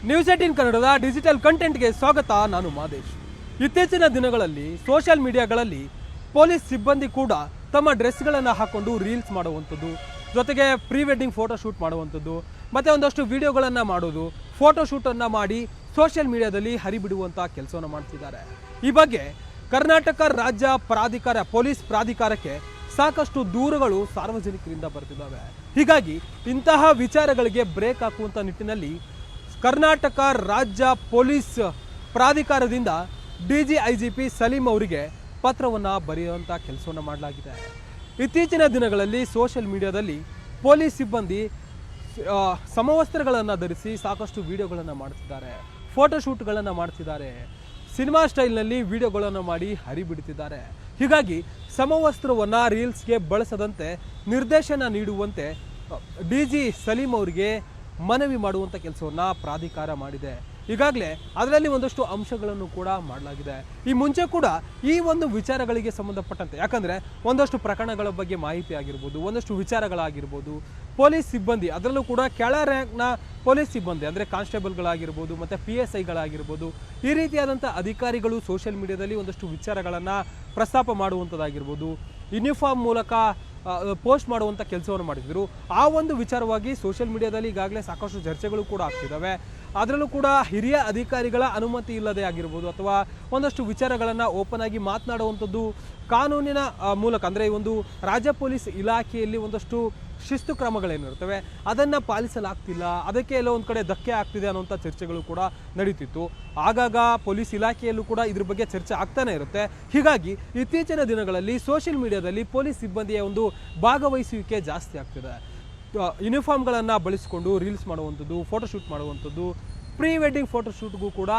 News 18 ಕನ್ನಡದ digital ಕಂಟೆಂಟ್ಗೆ ಸ್ವಾಗತ. ನಾನು ಮಾದೇಶ್. ಇತ್ತೀಚಿನ ದಿನಗಳಲ್ಲಿ ಸೋಷಿಯಲ್ ಮೀಡಿಯಾಗಳಲ್ಲಿ ಪೊಲೀಸ್ ಸಿಬ್ಬಂದಿ ಕೂಡ ತಮ್ಮ ಡ್ರೆಸ್ಗಳನ್ನು ಹಾಕೊಂಡು ರೀಲ್ಸ್ ಮಾಡುವಂಥದ್ದು, ಜೊತೆಗೆ ಪ್ರೀ ವೆಡ್ಡಿಂಗ್ ಫೋಟೋ ಶೂಟ್ ಮಾಡುವಂಥದ್ದು, ಮತ್ತು ಒಂದಷ್ಟು ವಿಡಿಯೋಗಳನ್ನು ಮಾಡೋದು, ಫೋಟೋ ಶೂಟನ್ನು ಮಾಡಿ ಸೋಷಿಯಲ್ ಮೀಡಿಯಾದಲ್ಲಿ ಹರಿಬಿಡುವಂಥ ಕೆಲಸವನ್ನು ಮಾಡ್ತಿದ್ದಾರೆ. ಈ ಬಗ್ಗೆ ಕರ್ನಾಟಕ ರಾಜ್ಯ ಪ್ರಾಧಿಕಾರ ಪೊಲೀಸ್ ಪ್ರಾಧಿಕಾರಕ್ಕೆ ಸಾಕಷ್ಟು ದೂರುಗಳು ಸಾರ್ವಜನಿಕರಿಂದ ಬರ್ತಿದ್ದಾವೆ. ಹೀಗಾಗಿ ಇಂತಹ ವಿಚಾರಗಳಿಗೆ ಬ್ರೇಕ್ ಹಾಕುವಂಥ ನಿಟ್ಟಿನಲ್ಲಿ ಕರ್ನಾಟಕ ರಾಜ್ಯ ಪೊಲೀಸ್ ಪ್ರಾಧಿಕಾರದಿಂದ DGIGP ಸಲೀಂ ಅವರಿಗೆ ಪತ್ರವನ್ನು ಬರೆಯುವಂಥ ಕೆಲಸವನ್ನು ಮಾಡಲಾಗಿದೆ. ಇತ್ತೀಚಿನ ದಿನಗಳಲ್ಲಿ ಸೋಷಿಯಲ್ ಮೀಡಿಯಾದಲ್ಲಿ ಪೊಲೀಸ್ ಸಿಬ್ಬಂದಿ ಸಮವಸ್ತ್ರಗಳನ್ನು ಧರಿಸಿ ಸಾಕಷ್ಟು ವಿಡಿಯೋಗಳನ್ನು ಮಾಡ್ತಿದ್ದಾರೆ, ಫೋಟೋಶೂಟ್ಗಳನ್ನು ಮಾಡ್ತಿದ್ದಾರೆ, ಸಿನಿಮಾ ಸ್ಟೈಲ್ನಲ್ಲಿ ವಿಡಿಯೋಗಳನ್ನು ಮಾಡಿ ಹರಿಬಿಡ್ತಿದ್ದಾರೆ. ಹೀಗಾಗಿ ಸಮವಸ್ತ್ರವನ್ನು ರೀಲ್ಸ್ಗೆ ಬಳಸದಂತೆ ನಿರ್ದೇಶನ ನೀಡುವಂತೆ DG ಸಲೀಂ ಅವರಿಗೆ ಮನವಿ ಮಾಡುವಂಥ ಕೆಲಸವನ್ನು ಪ್ರಾಧಿಕಾರ ಮಾಡಿದೆ. ಈಗಾಗಲೇ ಅದರಲ್ಲಿ ಒಂದಷ್ಟು ಅಂಶಗಳನ್ನು ಕೂಡ ಮಾಡಲಾಗಿದೆ. ಈ ಮುಂಚೆ ಕೂಡ ಈ ಒಂದು ವಿಚಾರಗಳಿಗೆ ಸಂಬಂಧಪಟ್ಟಂತೆ, ಯಾಕಂದರೆ ಒಂದಷ್ಟು ಪ್ರಕರಣಗಳ ಬಗ್ಗೆ ಮಾಹಿತಿ ಆಗಿರ್ಬೋದು, ಒಂದಷ್ಟು ವಿಚಾರಗಳಾಗಿರ್ಬೋದು, ಪೊಲೀಸ್ ಸಿಬ್ಬಂದಿ ಅದರಲ್ಲೂ ಕೂಡ ಕೆಳ ರ್ಯಾಂಕ್ನ ಪೊಲೀಸ್ ಸಿಬ್ಬಂದಿ ಅಂದರೆ ಕಾನ್ಸ್ಟೇಬಲ್ಗಳಾಗಿರ್ಬೋದು ಮತ್ತು PSIಗಳಾಗಿರ್ಬೋದು, ಈ ರೀತಿಯಾದಂಥ ಅಧಿಕಾರಿಗಳು ಸೋಷಿಯಲ್ ಮೀಡಿಯಾದಲ್ಲಿ ಒಂದಷ್ಟು ವಿಚಾರಗಳನ್ನು ಪ್ರಸ್ತಾಪ ಮಾಡುವಂಥದ್ದಾಗಿರ್ಬೋದು, ಯೂನಿಫಾರ್ಮ್ ಮೂಲಕ ಪೋಸ್ಟ್ ಮಾಡುವಂಥ ಕೆಲಸವನ್ನು ಮಾಡಿದ್ರು. ಆ ಒಂದು ವಿಚಾರವಾಗಿ ಸೋಷಿಯಲ್ ಮೀಡಿಯಾದಲ್ಲಿ ಈಗಾಗಲೇ ಸಾಕಷ್ಟು ಚರ್ಚೆಗಳು ಕೂಡ ಆಗ್ತಿದ್ದಾವೆ. ಅದರಲ್ಲೂ ಕೂಡ ಹಿರಿಯ ಅಧಿಕಾರಿಗಳ ಅನುಮತಿ ಇಲ್ಲದೆ ಆಗಿರ್ಬೋದು, ಅಥವಾ ಒಂದಷ್ಟು ವಿಚಾರಗಳನ್ನು ಓಪನ್ ಆಗಿ ಮಾತನಾಡುವಂಥದ್ದು ಕಾನೂನಿನ ಮೂಲಕ, ಅಂದರೆ ಈ ಒಂದು ರಾಜ್ಯ ಪೊಲೀಸ್ ಇಲಾಖೆಯಲ್ಲಿ ಒಂದಷ್ಟು ಶಿಸ್ತು ಕ್ರಮಗಳೇನಿರ್ತವೆ ಅದನ್ನು ಪಾಲಿಸಲಾಗ್ತಿಲ್ಲ, ಅದಕ್ಕೆ ಎಲ್ಲೋ ಒಂದು ಕಡೆ ಧಕ್ಕೆ ಆಗ್ತಿದೆ ಅನ್ನೋಂಥ ಚರ್ಚೆಗಳು ಕೂಡ ನಡೀತಿತ್ತು. ಆಗಾಗ ಪೊಲೀಸ್ ಇಲಾಖೆಯಲ್ಲೂ ಕೂಡ ಇದ್ರ ಬಗ್ಗೆ ಚರ್ಚೆ ಆಗ್ತಾನೆ ಇರುತ್ತೆ. ಹೀಗಾಗಿ ಇತ್ತೀಚಿನ ದಿನಗಳಲ್ಲಿ ಸೋಷಿಯಲ್ ಮೀಡಿಯಾದಲ್ಲಿ ಪೊಲೀಸ್ ಸಿಬ್ಬಂದಿಯ ಒಂದು ಭಾಗವಹಿಸುವಿಕೆ ಜಾಸ್ತಿ ಆಗ್ತಿದೆ. ಯೂನಿಫಾರ್ಮ್ಗಳನ್ನು ಬಳಸಿಕೊಂಡು ರೀಲ್ಸ್ ಮಾಡುವಂಥದ್ದು, ಫೋಟೋಶೂಟ್ ಮಾಡುವಂಥದ್ದು, ಪ್ರೀ ವೆಡ್ಡಿಂಗ್ ಫೋಟೋಶೂಟ್ಗೂ ಕೂಡ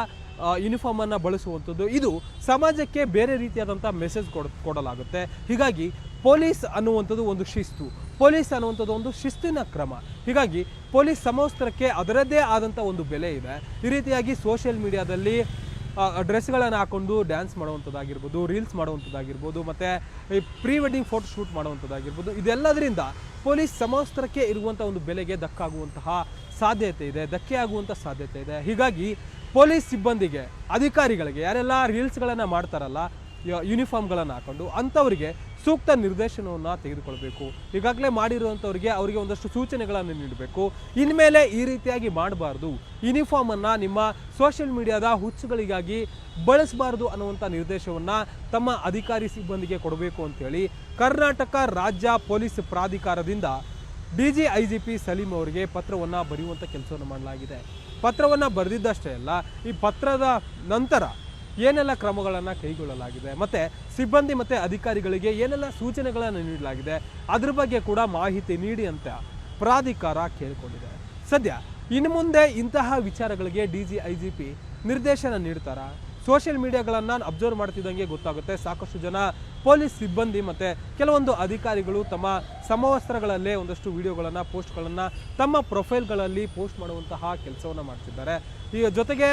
ಯೂನಿಫಾರ್ಮನ್ನು ಬಳಸುವಂಥದ್ದು, ಇದು ಸಮಾಜಕ್ಕೆ ಬೇರೆ ರೀತಿಯಾದಂಥ ಮೆಸೇಜ್ ಕೊಡಲಾಗುತ್ತೆ. ಹೀಗಾಗಿ ಪೊಲೀಸ್ ಅನ್ನುವಂಥದ್ದು ಒಂದು ಶಿಸ್ತು, ಪೊಲೀಸ್ ಅನ್ನುವಂಥದ್ದು ಒಂದು ಶಿಸ್ತಿನ ಕ್ರಮ. ಹೀಗಾಗಿ ಪೊಲೀಸ್ ಸಮವಸ್ತ್ರಕ್ಕೆ ಅದರದ್ದೇ ಆದಂಥ ಒಂದು ಬೆಲೆ ಇದೆ. ಈ ರೀತಿಯಾಗಿ ಸೋಷಿಯಲ್ ಮೀಡಿಯಾದಲ್ಲಿ ಡ್ರೆಸ್ಗಳನ್ನು ಹಾಕೊಂಡು ಡ್ಯಾನ್ಸ್ ಮಾಡುವಂಥದ್ದಾಗಿರ್ಬೋದು, ರೀಲ್ಸ್ ಮಾಡುವಂಥದ್ದಾಗಿರ್ಬೋದು, ಮತ್ತು ಈ ಪ್ರೀ ವೆಡ್ಡಿಂಗ್ ಫೋಟೋ ಶೂಟ್ ಮಾಡುವಂಥದ್ದಾಗಿರ್ಬೋದು, ಇದೆಲ್ಲದರಿಂದ ಪೊಲೀಸ್ ಸಮವಸ್ತ್ರಕ್ಕೆ ಇರುವಂಥ ಒಂದು ಬೆಲೆಗೆ ಧಕ್ಕಾಗುವಂತಹ ಸಾಧ್ಯತೆ ಇದೆ, ಧಕ್ಕೆ ಆಗುವಂಥ ಸಾಧ್ಯತೆ ಇದೆ. ಹೀಗಾಗಿ ಪೊಲೀಸ್ ಸಿಬ್ಬಂದಿಗೆ, ಅಧಿಕಾರಿಗಳಿಗೆ, ಯಾರೆಲ್ಲ ರೀಲ್ಸ್ಗಳನ್ನು ಮಾಡ್ತಾರಲ್ಲ ಯೂನಿಫಾರ್ಮ್ಗಳನ್ನು ಹಾಕೊಂಡು, ಅಂಥವರಿಗೆ ಸೂಕ್ತ ನಿರ್ದೇಶನವನ್ನು ತೆಗೆದುಕೊಳ್ಬೇಕು. ಈಗಾಗಲೇ ಮಾಡಿರುವಂಥವ್ರಿಗೆ ಅವರಿಗೆ ಒಂದಷ್ಟು ಸೂಚನೆಗಳನ್ನು ನೀಡಬೇಕು. ಇನ್ಮೇಲೆ ಈ ರೀತಿಯಾಗಿ ಮಾಡಬಾರ್ದು, ಯೂನಿಫಾರ್ಮನ್ನು ನಿಮ್ಮ ಸೋಷಿಯಲ್ ಮೀಡಿಯಾದ ಹುಚ್ಚುಗಳಿಗಾಗಿ ಬಳಸಬಾರ್ದು ಅನ್ನುವಂಥ ನಿರ್ದೇಶವನ್ನು ತಮ್ಮ ಅಧಿಕಾರಿ ಸಿಬ್ಬಂದಿಗೆ ಕೊಡಬೇಕು ಅಂತೇಳಿ ಕರ್ನಾಟಕ ರಾಜ್ಯ ಪೊಲೀಸ್ ಪ್ರಾಧಿಕಾರದಿಂದ DGIGP ಸಲೀಂ ಅವರಿಗೆ ಪತ್ರವನ್ನು ಬರೆಯುವಂಥ ಕೆಲಸವನ್ನು ಮಾಡಲಾಗಿದೆ. ಪತ್ರವನ್ನು ಬರೆದಿದ್ದಷ್ಟೇ ಅಲ್ಲ, ಈ ಪತ್ರದ ನಂತರ ಏನೆಲ್ಲ ಕ್ರಮಗಳನ್ನು ಕೈಗೊಳ್ಳಲಾಗಿದೆ ಮತ್ತು ಸಿಬ್ಬಂದಿ ಮತ್ತು ಅಧಿಕಾರಿಗಳಿಗೆ ಏನೆಲ್ಲ ಸೂಚನೆಗಳನ್ನು ನೀಡಲಾಗಿದೆ ಅದ್ರ ಬಗ್ಗೆ ಕೂಡ ಮಾಹಿತಿ ನೀಡಿ ಅಂತ ಪ್ರಾಧಿಕಾರ ಕೇಳಿಕೊಂಡಿದೆ. ಸದ್ಯ ಇನ್ನು ಮುಂದೆ ಇಂತಹ ವಿಚಾರಗಳಿಗೆ DGIGP ನಿರ್ದೇಶನ ನೀಡ್ತಾರಾ? ಸೋಷಿಯಲ್ ಮೀಡಿಯಾಗಳನ್ನು ಅಬ್ಸರ್ವ್ ಮಾಡ್ತಿದ್ದಂಗೆ ಗೊತ್ತಾಗುತ್ತೆ, ಸಾಕಷ್ಟು ಜನ ಪೊಲೀಸ್ ಸಿಬ್ಬಂದಿ ಮತ್ತು ಕೆಲವೊಂದು ಅಧಿಕಾರಿಗಳು ತಮ್ಮ ಸಮವಸ್ತ್ರಗಳಲ್ಲೇ ಒಂದಷ್ಟು ವಿಡಿಯೋಗಳನ್ನು, ಪೋಸ್ಟ್ಗಳನ್ನು ತಮ್ಮ ಪ್ರೊಫೈಲ್ಗಳಲ್ಲಿ ಪೋಸ್ಟ್ ಮಾಡುವಂತಹ ಕೆಲಸವನ್ನು ಮಾಡ್ತಿದ್ದಾರೆ. ಈಗ ಜೊತೆಗೆ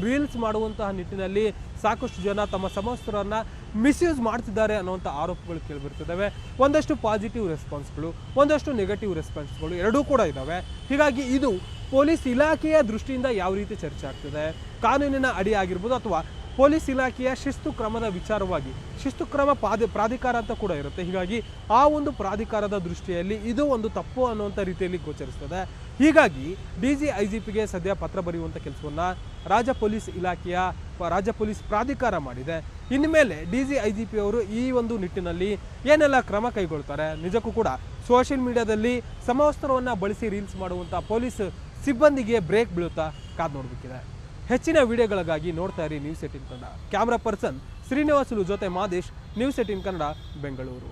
ರೀಲ್ಸ್ ಮಾಡುವಂತಹ ನಿಟ್ಟಿನಲ್ಲಿ ಸಾಕಷ್ಟು ಜನ ತಮ್ಮ ಸಮವಸ್ತ್ರವನ್ನು ಮಿಸ್ಯೂಸ್ ಮಾಡ್ತಿದ್ದಾರೆ ಅನ್ನುವಂಥ ಆರೋಪಗಳು ಕೇಳಿಬರ್ತಿದ್ದಾವೆ. ಒಂದಷ್ಟು ಪಾಸಿಟಿವ್ ರೆಸ್ಪಾನ್ಸ್ಗಳು, ಒಂದಷ್ಟು ನೆಗೆಟಿವ್ ರೆಸ್ಪಾನ್ಸ್ಗಳು ಎರಡೂ ಕೂಡ ಇದ್ದಾವೆ. ಹೀಗಾಗಿ ಇದು ಪೊಲೀಸ್ ಇಲಾಖೆಯ ದೃಷ್ಟಿಯಿಂದ ಯಾವ ರೀತಿ ಚರ್ಚೆ ಆಗ್ತಿದೆ, ಕಾನೂನಿನ ಅಡಿ ಆಗಿರ್ಬೋದು, ಅಥವಾ ಪೊಲೀಸ್ ಇಲಾಖೆಯ ಶಿಸ್ತು ಕ್ರಮದ ವಿಚಾರವಾಗಿ ಶಿಸ್ತು ಕ್ರಮ ಪ್ರಾಧಿಕಾರ ಅಂತ ಕೂಡ ಇರುತ್ತೆ. ಹೀಗಾಗಿ ಆ ಒಂದು ಪ್ರಾಧಿಕಾರದ ದೃಷ್ಟಿಯಲ್ಲಿ ಇದು ಒಂದು ತಪ್ಪು ಅನ್ನುವಂಥ ರೀತಿಯಲ್ಲಿ ಗೋಚರಿಸ್ತದೆ. ಹೀಗಾಗಿ DGIGPಗೆ ಸದ್ಯ ಪತ್ರ ಬರೆಯುವಂಥ ಕೆಲಸವನ್ನು ರಾಜ್ಯ ಪೊಲೀಸ್ ಇಲಾಖೆಯ ರಾಜ್ಯ ಪೊಲೀಸ್ ಪ್ರಾಧಿಕಾರ ಮಾಡಿದೆ. ಇನ್ಮೇಲೆ DGIGP ಅವರು ಈ ಒಂದು ನಿಟ್ಟಿನಲ್ಲಿ ಏನೆಲ್ಲ ಕ್ರಮ ಕೈಗೊಳ್ತಾರೆ, ನಿಜಕ್ಕೂ ಕೂಡ ಸೋಷಿಯಲ್ ಮೀಡಿಯಾದಲ್ಲಿ ಸಮವಸ್ತ್ರವನ್ನು ಬಳಸಿ ರೀಲ್ಸ್ ಮಾಡುವಂಥ ಪೊಲೀಸ್ ಸಿಬ್ಬಂದಿಗೆ ಬ್ರೇಕ್ ಬೀಳುತ್ತಾ ಕಾದು ನೋಡಬೇಕಿದೆ. ಹೆಚ್ಚಿನ ವಿಡಿಯೋಗಳಿಗಾಗಿ ನೋಡ್ತಾ ಇರಿ news 18 Kannada. Camera person Srinivasulu ಜೊತೆ ಮಾದೇಶ್, ನ್ಯೂಸ್ 18 ಕನ್ನಡ, ಬೆಂಗಳೂರು.